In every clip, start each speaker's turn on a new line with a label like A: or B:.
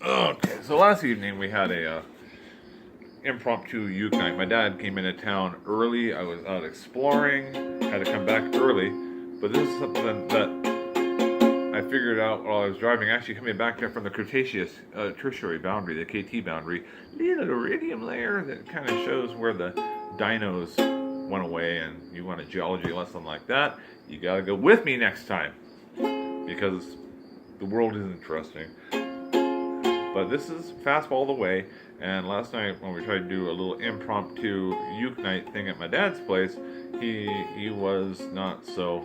A: Okay, so last evening we had a impromptu uke night. My dad came into town early. I was out exploring. Had to come back early, but this is something that I figured out while I was driving. Actually, coming back there from the Cretaceous tertiary boundary, the KT boundary, little iridium layer that kind of shows where the dinos went away. And you want a geology lesson like that, you got to go with me next time because the world is interesting. But this is Fastball the way, and last night when we tried to do a little impromptu uke night thing at my dad's place, he was not so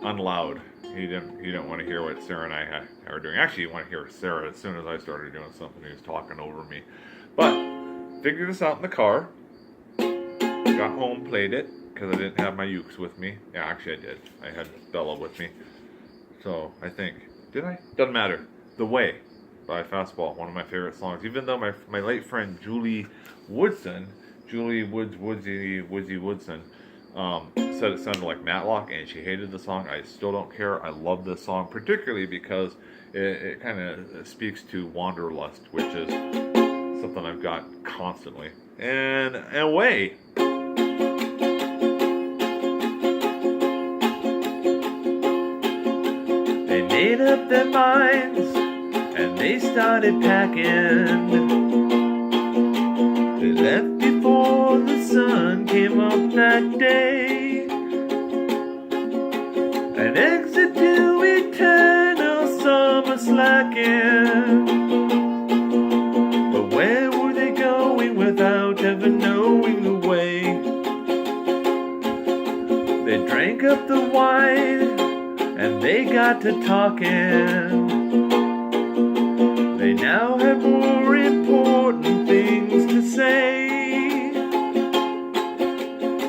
A: unloud. He didn't want to hear what Sarah and I were doing. Actually, he wanted to hear Sarah as soon as I started doing something. He was talking over me. But figured this out in the car. Got home, played it because I didn't have my ukes with me. Yeah, actually I did. I had Bella with me. So I think, did I? Doesn't matter. The Way by Fastball, one of my favorite songs. Even though my late friend Julie Woodson, Woodsy Woodson, said it sounded like Matlock and she hated the song, I still don't care. I love this song, particularly because it kind of speaks to wanderlust, which is something I've got constantly. And away. They made up their minds and they started packing. They left before the sun came up that day. An exit to eternal summer slacking. But where were they going without ever knowing the way? They drank up the wine and they got to talking. They now have more important things to say.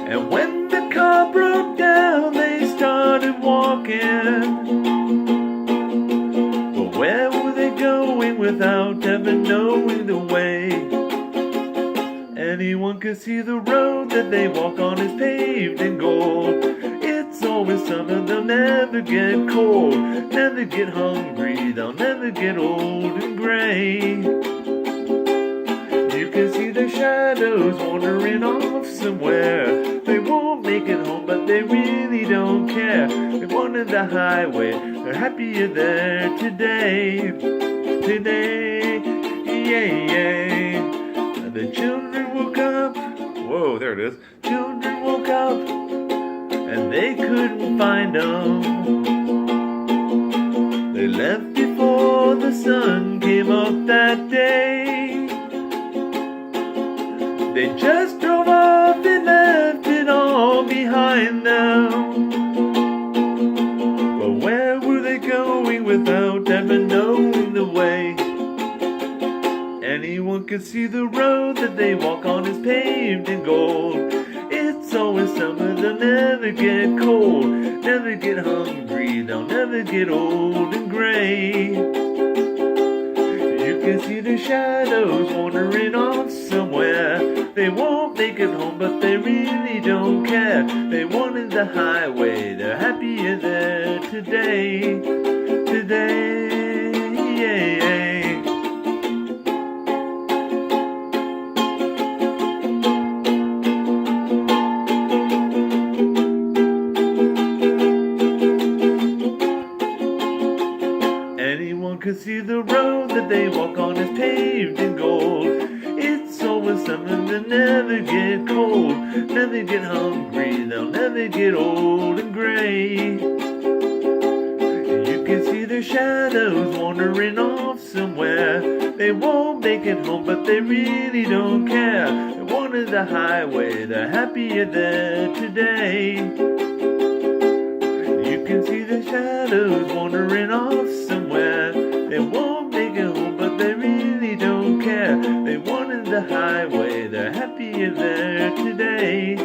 A: And when the car broke down, they started walking. But where were they going without ever knowing the way? Anyone could see the road that they walk on is paved in gold. It's always summer, they'll never get cold, never get hungry, they'll never get old and gray. You can see their shadows wandering off somewhere. They won't make it home, but they really don't care. They wanted the highway, they're happier there today. Today, yeah. The children woke up, whoa, there it is. Children woke up and they couldn't find them. They left before the sun came up that day. They just drove off and left it all behind them. But where were they going without ever knowing the way? Anyone could see the road that they walk on is paved in gold. It's always summer, they'll never get cold, never get hungry, they'll never get old and gray. You can see the shadows wandering off somewhere. They won't make it home, but they really don't care. They wanted the highway, they're happier there today. Today, yeah. Could see the road that they walk on is paved in gold. It's always summer, they'll never get cold, never get hungry, they'll never get old and gray. You can see their shadows wandering off somewhere. They won't make it home, but they really don't care. They wanted the highway, they're happier there today. You can see the shadows wandering off somewhere. They won't make it home, but they really don't care. They wanted the highway, they're happier there today.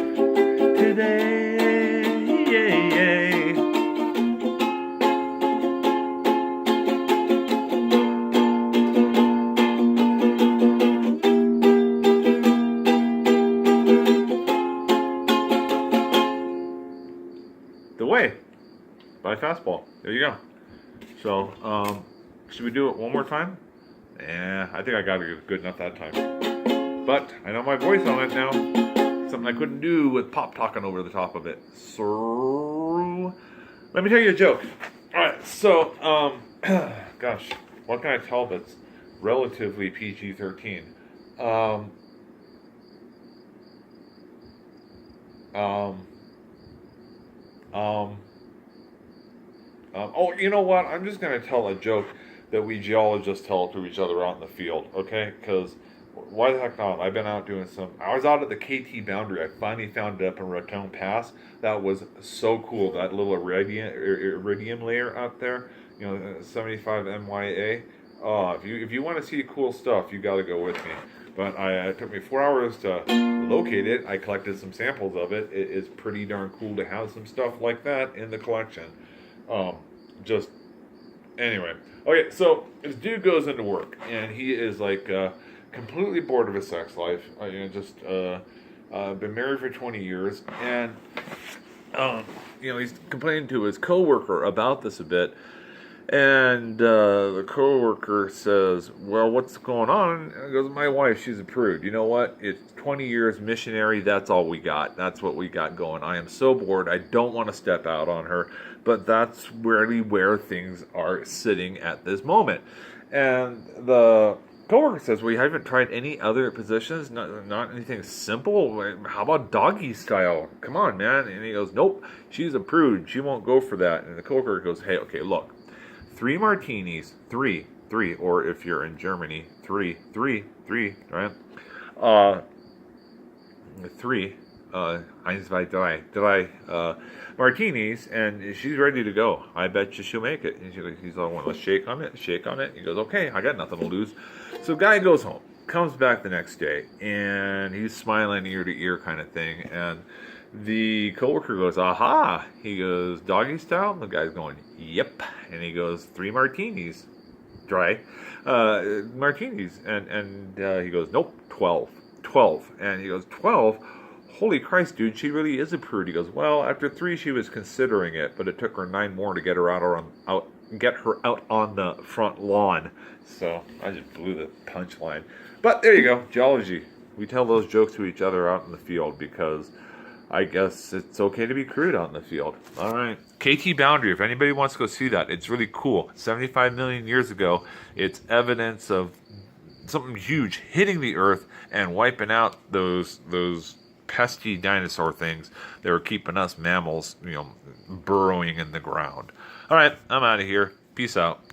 A: Today, yeah. The Way by Fastball. There you go. So, should we do it one more time? I think I got it good enough that time. But I know my voice on it now. Something I couldn't do with pop talking over the top of it. So, let me tell you a joke. Alright, so, gosh, what can I tell that's relatively PG-13? Oh, you know what? I'm just going to tell a joke that we geologists tell to each other out in the field, okay? Because why the heck not? I've been out doing I was out at the KT boundary. I finally found it up in Raton Pass. That was so cool. That little iridium layer out there, 75 MYA. If you want to see cool stuff, you got to go with me. But it took me 4 hours to locate it. I collected some samples of it. It is pretty darn cool to have some stuff like that in the collection. Anyway. Okay, so this dude goes into work, and he is like completely bored of his sex life. Been married for 20 years, and he's complaining to his coworker about this a bit. And the coworker says, "Well, what's going on?" And he goes, "My wife, she's a prude. You know what? It's 20 years missionary. That's all we got. That's what we got going. I am so bored. I don't want to step out on her, but that's really where things are sitting at this moment." And the coworker says, "Well, you haven't tried any other positions? Not anything simple? How about doggy style? Come on, man." And he goes, "Nope. She's a prude. She won't go for that." And the coworker goes, "Hey, okay, look. 3 martinis, three, or if you're in Germany, three, right? 3, eins, zwei, drei, martinis, and she's ready to go. I bet you she'll make it." And he's like, "Well, let's shake on it. He goes, "Okay, I got nothing to lose." So guy goes home, comes back the next day, and he's smiling ear to ear kind of thing, and the coworker goes, "Aha!" He goes, "Doggy style?" And the guy's going, "Yep." And he goes, 3 martinis, dry, martinis. And he goes, "Nope, 12. And he goes, 12? Holy Christ, dude, she really is a prude." He goes, "Well, after 3, she was considering it, but it took her 9 more to get her out on the front lawn." So I just blew the punchline. But there you go, geology. We tell those jokes to each other out in the field because I guess it's okay to be crude out in the field. All right. KT Boundary, if anybody wants to go see that, it's really cool. 75 million years ago, it's evidence of something huge hitting the earth and wiping out those pesky dinosaur things that were keeping us mammals, burrowing in the ground. All right, I'm out of here. Peace out.